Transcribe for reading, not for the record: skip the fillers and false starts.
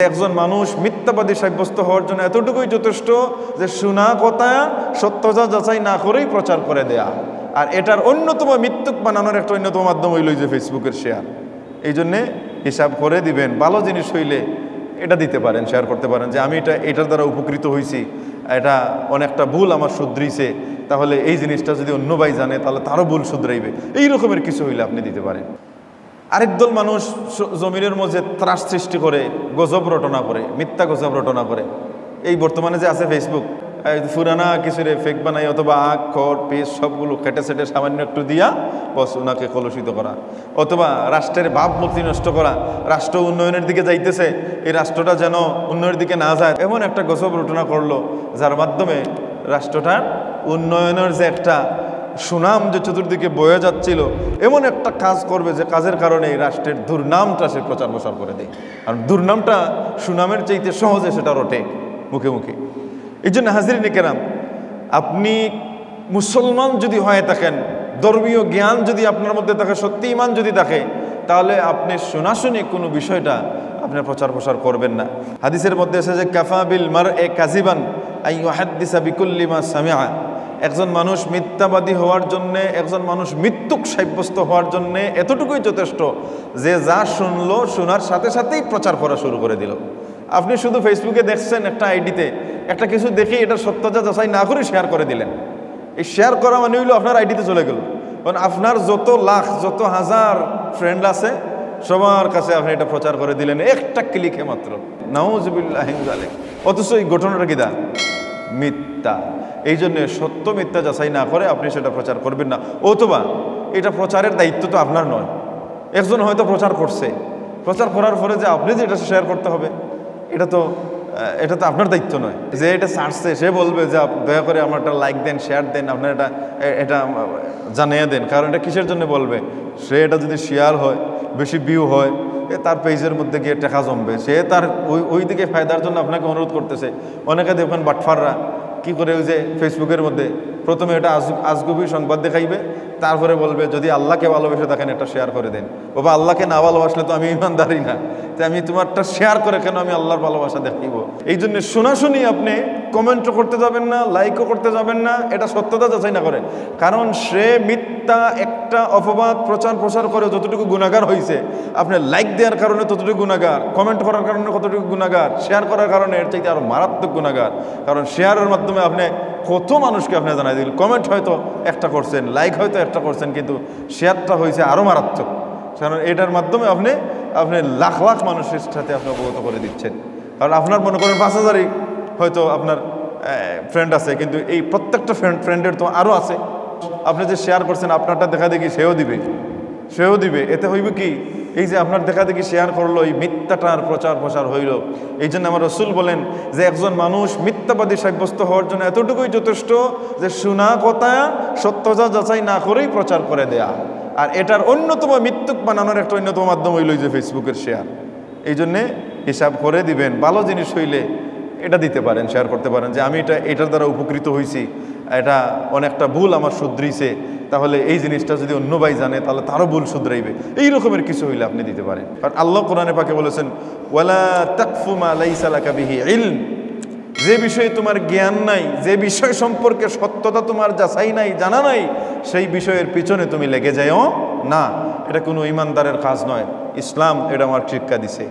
একজন মানুষ মিথ্যাবাদী সাব্যস্ত হওয়ার জন্য এতটুকুই যথেষ্ট যে শোনা কথা সত্যতা যাচাই না করেই প্রচার করে দেয়া। আর এটার অন্যতম মিথ্যুক বানানোর একটা অন্যতম মাধ্যম হইল যে ফেসবুকের শেয়ার। এই জন্যে হিসাব করে দিবেন, ভালো জিনিস হইলে এটা দিতে পারেন, শেয়ার করতে পারেন যে আমি এটার দ্বারা উপকৃত হয়েছি, এটা অনেকটা ভুল আমার শুধরিছে, তাহলে এই জিনিসটা যদি অন্য ভাই জানে তাহলে তারও ভুল শুধরাইবে, এই রকমের কিছু হইলে আপনি দিতে পারেন। আরেক দল মানুষ জমিনের মধ্যে ত্রাস সৃষ্টি করে, গজব রটনা করে, মিথ্যা গজব রটনা করে। এই বর্তমানে যে আছে ফেসবুক, ফুরানা কিছুরে ফেক বানাই অথবা আখ খড় পেজ সবগুলো কেটে সেটে সামান্য একটু দিয়া বস ওনাকে কলুষিত করা, অথবা রাষ্ট্রের ভাবমূর্তি নষ্ট করা, রাষ্ট্র উন্নয়নের দিকে যাইতেছে, এই রাষ্ট্রটা যেন উন্নয়নের দিকে না যায় এমন একটা গজব রটনা করলো, যার মাধ্যমে রাষ্ট্রটার উন্নয়নের যে একটা সুনাম যে চতুর্দিকে বয়ে যাচ্ছিল, এমন একটা কাজ করবে যে কাজের কারণে এই রাষ্ট্রের দুর্নামটা সে প্রচার প্রসার করে দেয়। আর দুর্নামটা সুনামের চাইতে সহজে সেটা রটে মুখে মুখে। এই জন্য হাজিরিন কেরাম, আপনি মুসলমান যদি হয়ে থাকেন, ধর্মীয় জ্ঞান যদি আপনার মধ্যে থাকে, সত্যি ইমান যদি থাকে, তাহলে আপনি শোনাশুনি কোনো বিষয়টা আপনার প্রচার প্রসার করবেন না। হাদিসের মধ্যে এসেছে কাফা বিল মারএ কাযিবান আন ইউহাদ্দিসা বিকুল্লি মা সামিআ। একজন মানুষ মিথ্যাবাদী হওয়ার জন্যে, একজন মানুষ মিথ্যুক সাব্যস্ত হওয়ার জন্যে এতটুকুই যথেষ্ট যে যা শুনলো, শোনার সাথে সাথেই প্রচার করা শুরু করে দিল। আপনি শুধু ফেসবুকে দেখছেন একটা আইডিতে একটা কিছু দেখে এটার সত্যতা যাচাই না করে শেয়ার করে দিলেন। এই শেয়ার করা মানে হইলো আপনার আইডিতে চলে গেল, কারণ আপনার যত লাখ যত হাজার ফ্রেন্ড আছে সবার কাছে আপনি এটা প্রচার করে দিলেন একটা ক্লিকে মাত্র। নাউযুবিল্লাহি মিন যালিক। অথচ এই ঘটনাটা কি মিথ্যা। এই জন্য সত্য মিথ্যা যাচাই না করে আপনি সেটা প্রচার করবেন না। অথবা এটা প্রচারের দায়িত্ব তো আপনার নয়, একজন হয়তো প্রচার করছে, প্রচার করার পরে যে আপনি যে এটা শেয়ার করতে হবে এটা তো আপনার দায়িত্ব নয়। যে এটা ছাড়ছে সে বলবে যে দয়া করে আমার একটা লাইক দেন, শেয়ার দেন, আপনার এটা জানিয়ে দেন। কারণ এটা কিসের জন্য বলবে? সে এটা যদি শেয়ার হয়, বেশি ভিউ হয়, তার পেজের মধ্যে গিয়ে টাকা জমবে, সে তার ওই দিকে ফায়দার জন্য আপনাকে অনুরোধ করতেছে। অনেকে দেখবেন বাটফাররা কি করে, ওই যে ফেসবুকের মধ্যে প্রথমে এটা আজগুবি সংবাদ দেখাইবে, তারপরে বলবে যদি আল্লাহকে ভালোবেসে থাকেন একটা শেয়ার করে দেন। বাবা, আল্লাহকে না ভালোবাসলে তো আমি ইমানদারি না, তাই আমি তোমারটা শেয়ার করে কেন আমি আল্লাহর ভালোবাসা দেখাইব? এই জন্য শোনাশুনি আপনি কমেন্টও করতে যাবেন না, লাইকও করতে যাবেন না, এটা সত্যতা যাচাই না করে। কারণ সে মিথ্যা একটা অপবাদ প্রচার প্রসার করে যতটুকু গুনাহগার হয়েছে, আপনি লাইক দেওয়ার কারণে ততটুকু গুনাহগার, কমেন্ট করার কারণে কতটুকু গুনাহগার, শেয়ার করার কারণে এর চাইতে আরো মারাত্মক গুনাহগার। কারণ শেয়ারের মাধ্যমে আপনি কত মানুষকে আপনি জানাই দিলেন। কমেন্ট হয়তো একটা করছেন, লাইক হয়তো একটা করছেন, কিন্তু শেয়ারটা হয়েছে আরো মারাত্মক। কারণ এটার মাধ্যমে আপনি লাখ লাখ মানুষের সাথে আপনি অবগত করে দিচ্ছেন। কারণ আপনার মনে করেন 5,000ই হয়তো আপনার ফ্রেন্ড আছে, কিন্তু এই প্রত্যেকটা ফ্রেন্ডের তো আরও আছে। আপনি যে শেয়ার করছেন আপনারটা দেখা দেখি সেও দিবে। এতে হইবে কি, এই যে আপনার দেখা দেখি শেয়ার করলো, এই মিথ্যাটার প্রচার প্রসার হইল। এই জন্য আমার রাসূল বলেন যে একজন মানুষ মিথ্যাবাদী সাব্যস্ত হওয়ার জন্য এতটুকুই যথেষ্ট যে শোনা কথা সত্যতা যাচাই না করেই প্রচার করে দেয়া। আর এটার অন্যতম মিথ্যুক বানানোর একটা অন্যতম মাধ্যম হইল যে ফেসবুকের শেয়ার। এই জন্যে হিসাব করে দিবেন, ভালো জিনিস হইলে এটা দিতে পারেন, শেয়ার করতে পারেন যে আমি এটার দ্বারা উপকৃত হয়েছি, এটা অনেকটা ভুল আমার শুধরিছে, তাহলে এই জিনিসটা যদি অন্য ভাই জানে তাহলে তারও ভুল শুধরাইবে, এই রকমের কিছু হইলে আপনি দিতে পারেন। কারণ আল্লাহ কোরআনে পাকে বলেছেন ওয়ালা তাকফু মা লাইসা লাকা বিহি ইলম, যে বিষয়ে তোমার জ্ঞান নাই, যে বিষয় সম্পর্কে সত্যতা তোমার যাচাই নাই, জানা নাই, সেই বিষয়ের পিছনে তুমি লেগে যাও না। এটা কোনো ইমানদারের কাজ নয়। ইসলাম এটা আমার শিক্ষা দিছে।